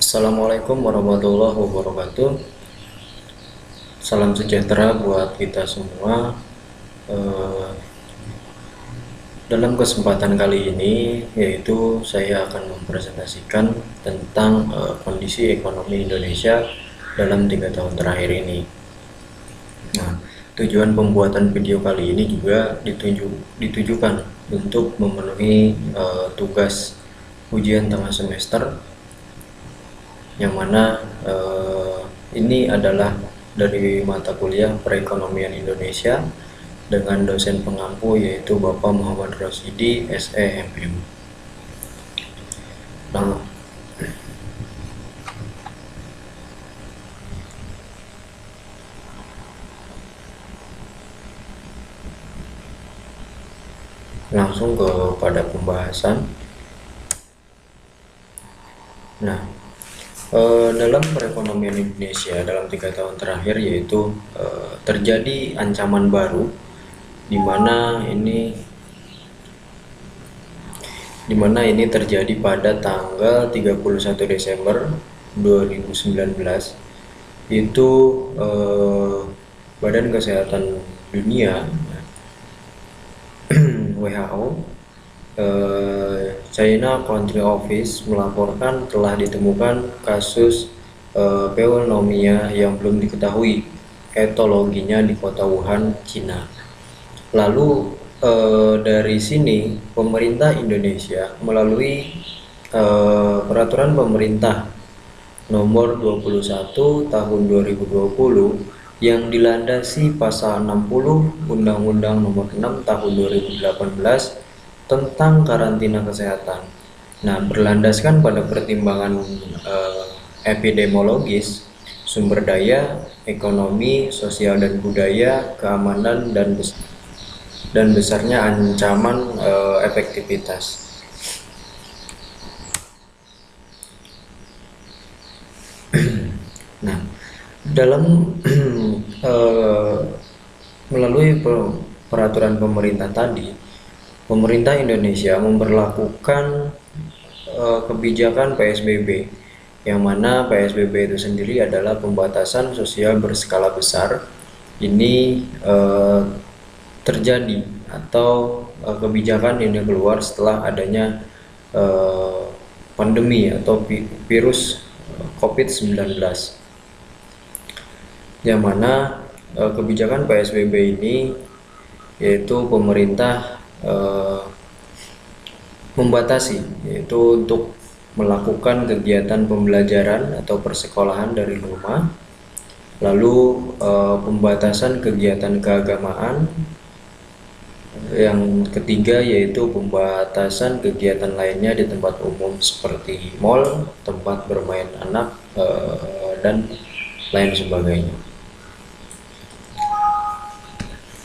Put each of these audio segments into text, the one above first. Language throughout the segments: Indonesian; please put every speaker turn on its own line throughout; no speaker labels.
Assalamualaikum warahmatullahi wabarakatuh. Salam sejahtera buat kita semua. Eh, Dalam kesempatan kali ini, yaitu saya akan mempresentasikan tentang kondisi ekonomi Indonesia dalam 3 tahun terakhir ini. Nah, tujuan pembuatan video kali ini juga ditujukan untuk memenuhi tugas ujian tengah semester, yang mana ini adalah dari mata kuliah Perekonomian Indonesia dengan dosen pengampu yaitu Bapak Muhammad Rosyidi SEMM. Nah, langsung kepada pembahasan. Nah, dalam perekonomian Indonesia dalam 3 tahun terakhir yaitu terjadi ancaman baru, di mana ini terjadi pada tanggal 31 Desember 2019. Itu Badan Kesehatan Dunia WHO, China Country Office melaporkan telah ditemukan kasus pneumonia yang belum diketahui etologinya di kota Wuhan, Cina. Lalu dari sini pemerintah Indonesia melalui peraturan pemerintah nomor 21 tahun 2020 yang dilandasi pasal 60 Undang-Undang nomor 6 tahun 2018 tentang karantina kesehatan. Nah, berlandaskan pada pertimbangan epidemiologis, sumber daya, ekonomi, sosial dan budaya, keamanan dan besarnya ancaman efektivitas. Nah, dalam melalui peraturan pemerintah tadi, pemerintah Indonesia memberlakukan kebijakan PSBB, yang mana PSBB itu sendiri adalah pembatasan sosial berskala besar. Ini terjadi atau kebijakan ini keluar setelah adanya pandemi atau virus COVID-19, yang mana kebijakan PSBB ini yaitu pemerintah membatasi, yaitu untuk melakukan kegiatan pembelajaran atau persekolahan dari rumah, lalu pembatasan kegiatan keagamaan, yang ketiga yaitu pembatasan kegiatan lainnya di tempat umum seperti mal, tempat bermain anak, dan lain sebagainya.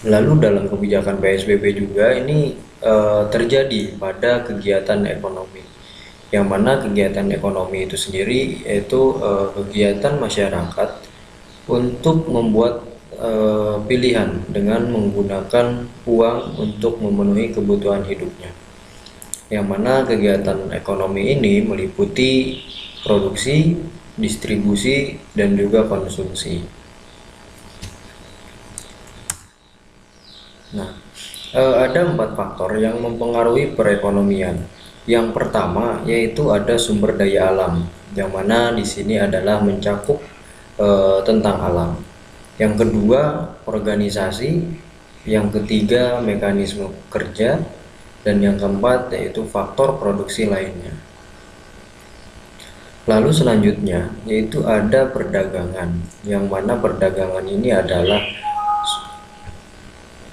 Lalu dalam kebijakan PSBB juga ini terjadi pada kegiatan ekonomi, yang mana kegiatan ekonomi itu sendiri yaitu kegiatan masyarakat untuk membuat pilihan dengan menggunakan uang untuk memenuhi kebutuhan hidupnya, yang mana kegiatan ekonomi ini meliputi produksi, distribusi, dan juga konsumsi. Nah, ada 4 faktor yang mempengaruhi perekonomian. Yang pertama yaitu ada sumber daya alam, yang mana di sini adalah mencakup tentang alam. Yang kedua organisasi, yang ketiga mekanisme kerja, dan yang keempat yaitu faktor produksi lainnya. Lalu selanjutnya yaitu ada perdagangan, yang mana perdagangan ini adalah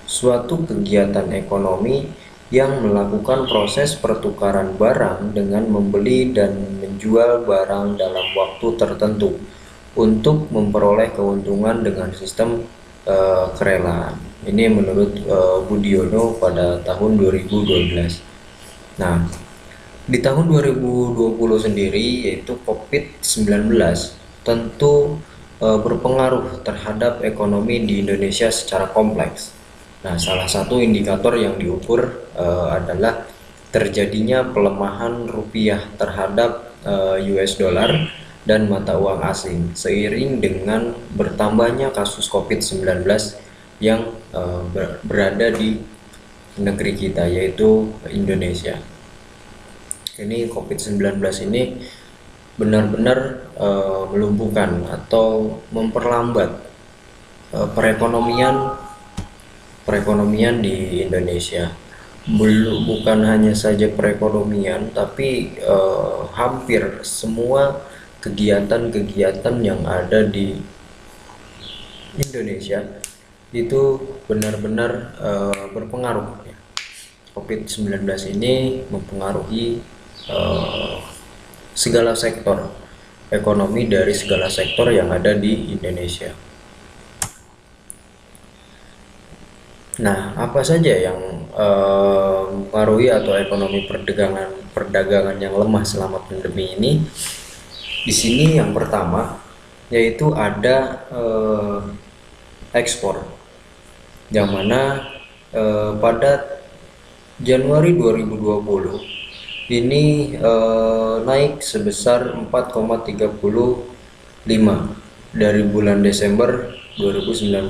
suatu kegiatan ekonomi yang melakukan proses pertukaran barang dengan membeli dan menjual barang dalam waktu tertentu untuk memperoleh keuntungan dengan sistem kerelaan. Ini menurut Budiono pada tahun 2012. Nah, di tahun 2020 sendiri yaitu COVID-19 tentu berpengaruh terhadap ekonomi di Indonesia secara kompleks. Nah, salah satu indikator yang diukur adalah terjadinya pelemahan rupiah terhadap US dollar dan mata uang asing seiring dengan bertambahnya kasus COVID-19 yang berada di negeri kita, yaitu Indonesia. Ini COVID-19 ini benar-benar melumpuhkan atau memperlambat perekonomian di Indonesia. Bukan hanya saja perekonomian, tapi hampir semua kegiatan-kegiatan yang ada di Indonesia itu benar-benar berpengaruh. COVID-19 ini mempengaruhi segala sektor ekonomi dari segala sektor yang ada di Indonesia. Nah, apa saja yang mempengaruhi atau ekonomi perdagangan yang lemah selama pandemi ini? Di sini yang pertama yaitu ada ekspor, yang mana pada Januari 2020 ini naik sebesar 4,35 dari bulan Desember 2019.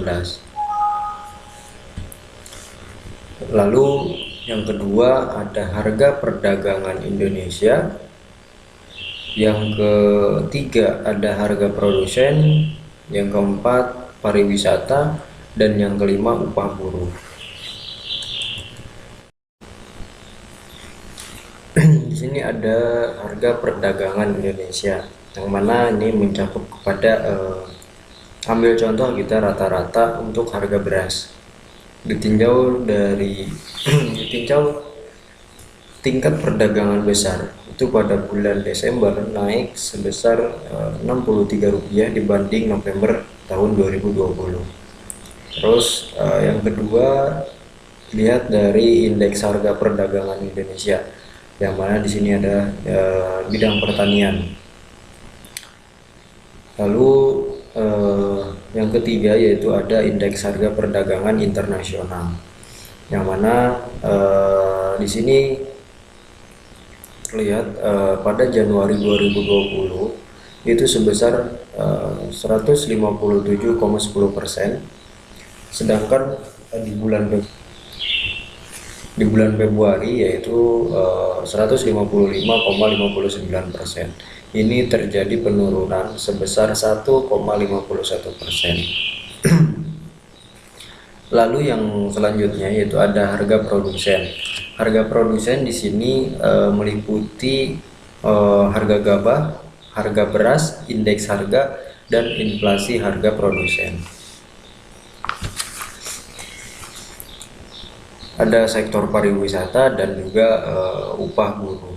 Lalu yang kedua ada harga perdagangan Indonesia, yang ketiga ada harga produsen, yang keempat pariwisata, dan yang kelima upah buruh. Di sini ada harga perdagangan Indonesia, yang mana ini mencakup kepada ambil contoh kita rata-rata untuk harga beras. Ditinjau tingkat perdagangan besar itu pada bulan Desember naik sebesar Rp63 dibanding November tahun 2020. Terus yang kedua, lihat dari indeks harga perdagangan Indonesia, yang mana di sini ada bidang pertanian. Lalu yang ketiga yaitu ada indeks harga perdagangan internasional, yang mana di sini terlihat pada Januari 2020 itu sebesar 157,10%, sedangkan di bulan Februari yaitu 155,59%. Ini terjadi penurunan sebesar 1,51%. Lalu yang selanjutnya yaitu ada harga produsen. Harga produsen di sini meliputi harga gabah, harga beras, indeks harga, dan inflasi harga produsen. Ada sektor pariwisata dan juga upah buruh.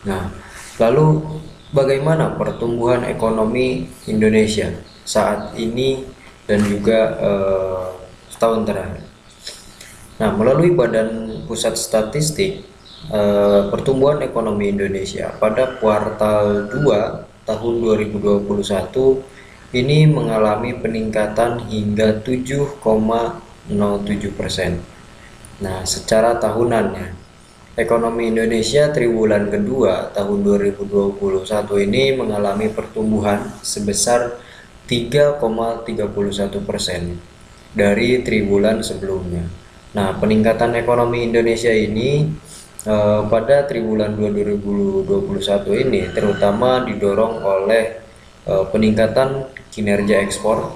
Nah, lalu bagaimana pertumbuhan ekonomi Indonesia saat ini dan juga setahun terakhir? Nah, melalui Badan Pusat Statistik, pertumbuhan ekonomi Indonesia pada kuartal 2 tahun 2021 ini mengalami peningkatan hingga 7,07%. Nah, secara tahunannya, ekonomi Indonesia triwulan kedua tahun 2021 ini mengalami pertumbuhan sebesar 3,31% dari triwulan sebelumnya. Nah, peningkatan ekonomi Indonesia ini pada triwulan 2021 ini terutama didorong oleh peningkatan kinerja ekspor,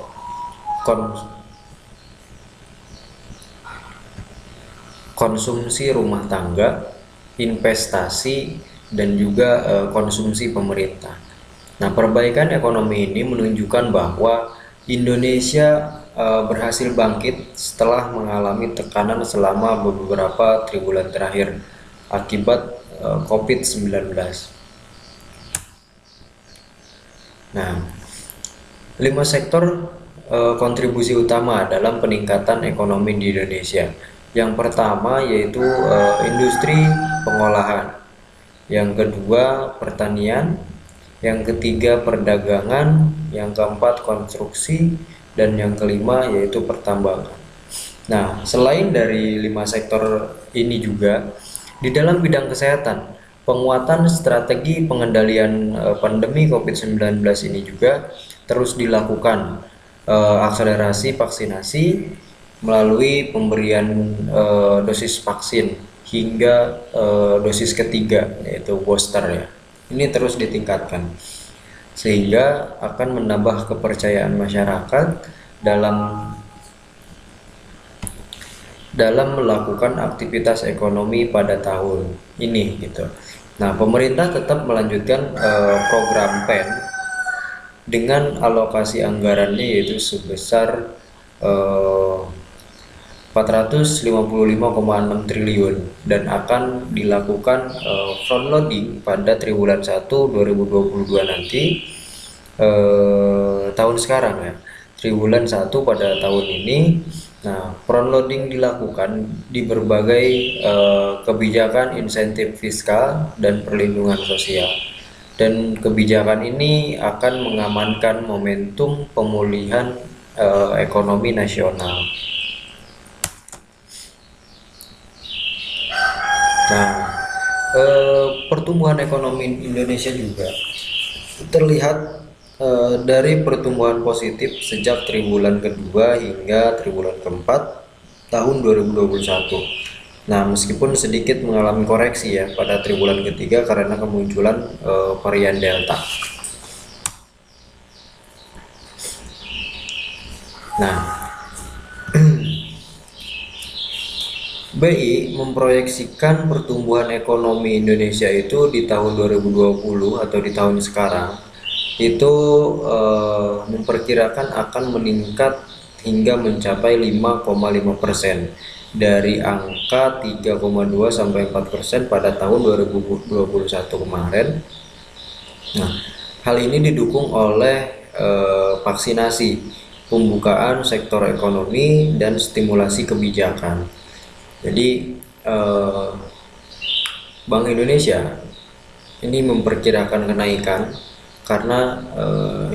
konsumsi rumah tangga, investasi, dan juga konsumsi pemerintah. Nah, perbaikan ekonomi ini menunjukkan bahwa Indonesia berhasil bangkit setelah mengalami tekanan selama beberapa triwulan terakhir akibat COVID-19. Nah, 5 sektor kontribusi utama dalam peningkatan ekonomi di Indonesia. Yang pertama yaitu industri pengolahan, yang kedua pertanian, yang ketiga perdagangan, yang keempat konstruksi, dan yang kelima yaitu pertambangan. Nah, selain dari 5 sektor ini juga di dalam bidang kesehatan Penguatan strategi pengendalian pandemi COVID-19 ini juga terus dilakukan, akselerasi vaksinasi melalui pemberian dosis vaksin hingga dosis ketiga yaitu booster ya. Ini terus ditingkatkan sehingga akan menambah kepercayaan masyarakat dalam melakukan aktivitas ekonomi pada tahun ini gitu. Nah, pemerintah tetap melanjutkan program PEN dengan alokasi anggarannya yaitu sebesar 455,6 triliun dan akan dilakukan front loading pada triwulan 1 2022 nanti, tahun sekarang ya, triwulan 1 pada tahun ini. Nah, front loading dilakukan di berbagai kebijakan insentif fiskal dan perlindungan sosial. Dan kebijakan ini akan mengamankan momentum pemulihan ekonomi nasional. Nah, pertumbuhan ekonomi Indonesia juga terlihat dari pertumbuhan positif sejak triwulan kedua hingga triwulan keempat tahun 2021. Nah, meskipun sedikit mengalami koreksi ya pada triwulan ketiga karena kemunculan varian Delta. Nah, BI memproyeksikan pertumbuhan ekonomi Indonesia itu di tahun 2020 atau di tahun sekarang itu memperkirakan akan meningkat hingga mencapai 5,5% dari angka 3,2 sampai 4% pada tahun 2021 kemarin. Nah, hal ini didukung oleh vaksinasi, pembukaan sektor ekonomi dan stimulasi kebijakan. Jadi Bank Indonesia ini memperkirakan kenaikan karena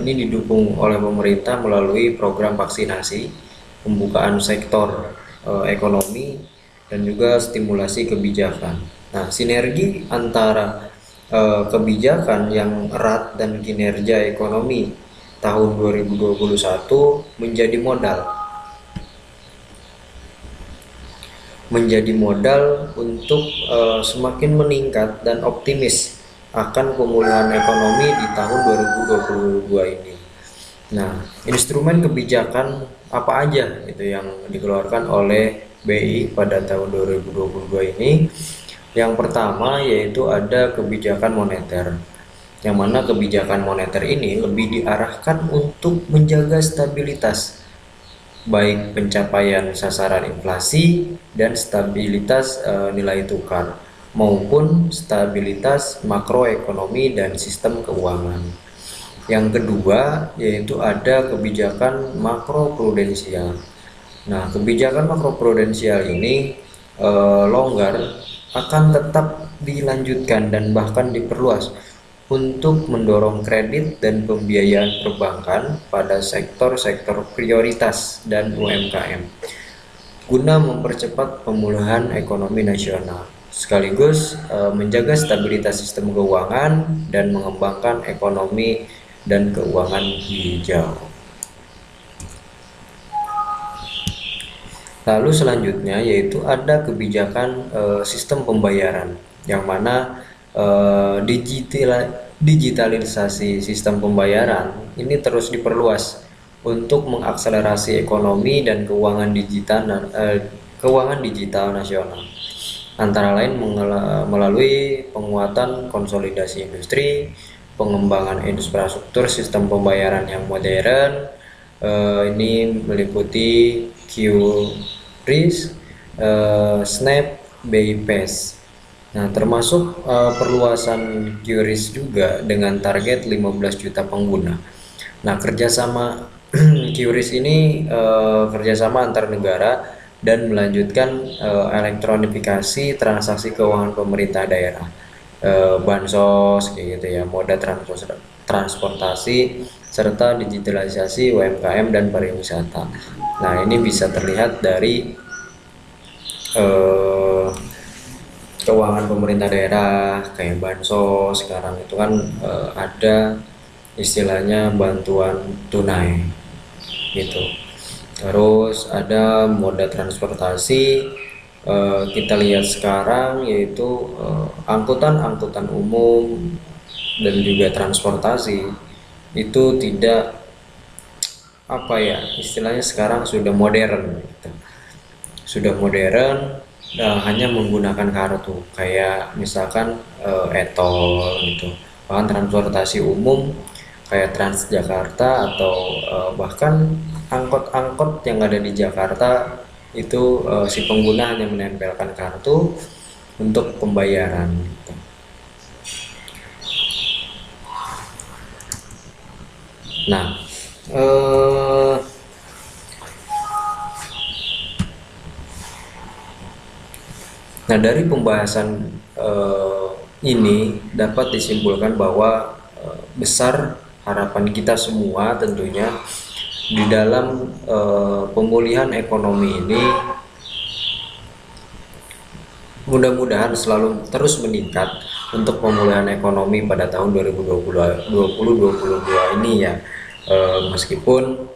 ini didukung oleh pemerintah melalui program vaksinasi, pembukaan sektor ekonomi dan juga stimulasi kebijakan. Nah, sinergi antara kebijakan yang erat dan kinerja ekonomi tahun 2021 menjadi modal untuk semakin meningkat dan optimis akan pemulihan ekonomi di tahun 2022 ini. Nah, instrumen kebijakan apa aja itu yang dikeluarkan oleh BI pada tahun 2022 ini? Yang pertama yaitu ada kebijakan moneter, yang mana kebijakan moneter ini lebih diarahkan untuk menjaga stabilitas baik pencapaian sasaran inflasi dan stabilitas nilai tukar maupun stabilitas makroekonomi dan sistem keuangan. Yang kedua yaitu ada kebijakan makroprudensial. Nah, kebijakan makroprudensial ini longgar akan tetap dilanjutkan dan bahkan diperluas untuk mendorong kredit dan pembiayaan perbankan pada sektor-sektor prioritas dan UMKM guna mempercepat pemulihan ekonomi nasional sekaligus menjaga stabilitas sistem keuangan dan mengembangkan ekonomi dan keuangan hijau. Lalu selanjutnya yaitu ada kebijakan sistem pembayaran yang mana digitalisasi sistem pembayaran ini terus diperluas untuk mengakselerasi ekonomi dan keuangan digital nasional, antara lain melalui penguatan konsolidasi industri, pengembangan infrastruktur sistem pembayaran yang modern. Ini meliputi QRIS, Snap, BIPASS. Nah, termasuk perluasan QRIS juga dengan target 15 juta pengguna. Nah, kerjasama QRIS ini kerjasama antar negara dan melanjutkan elektronifikasi transaksi keuangan pemerintah daerah, bansos kayak gitu ya, moda transportasi serta digitalisasi UMKM dan pariwisata. Nah, ini bisa terlihat dari keuangan pemerintah daerah kayak bansos. Sekarang itu kan ada istilahnya bantuan tunai gitu. Terus ada moda transportasi, kita lihat sekarang yaitu angkutan-angkutan umum dan juga transportasi itu tidak, apa ya istilahnya, sekarang sudah modern gitu. Sudah modern, hanya menggunakan kartu kayak misalkan e-tol gitu. Bahkan transportasi umum kayak Transjakarta atau bahkan angkot-angkot yang ada di Jakarta itu si pengguna hanya menempelkan kartu untuk pembayaran gitu. Nah, eh, dari pembahasan ini dapat disimpulkan bahwa besar harapan kita semua tentunya di dalam pemulihan ekonomi ini mudah-mudahan selalu terus meningkat untuk pemulihan ekonomi pada tahun 2022 ini ya. Meskipun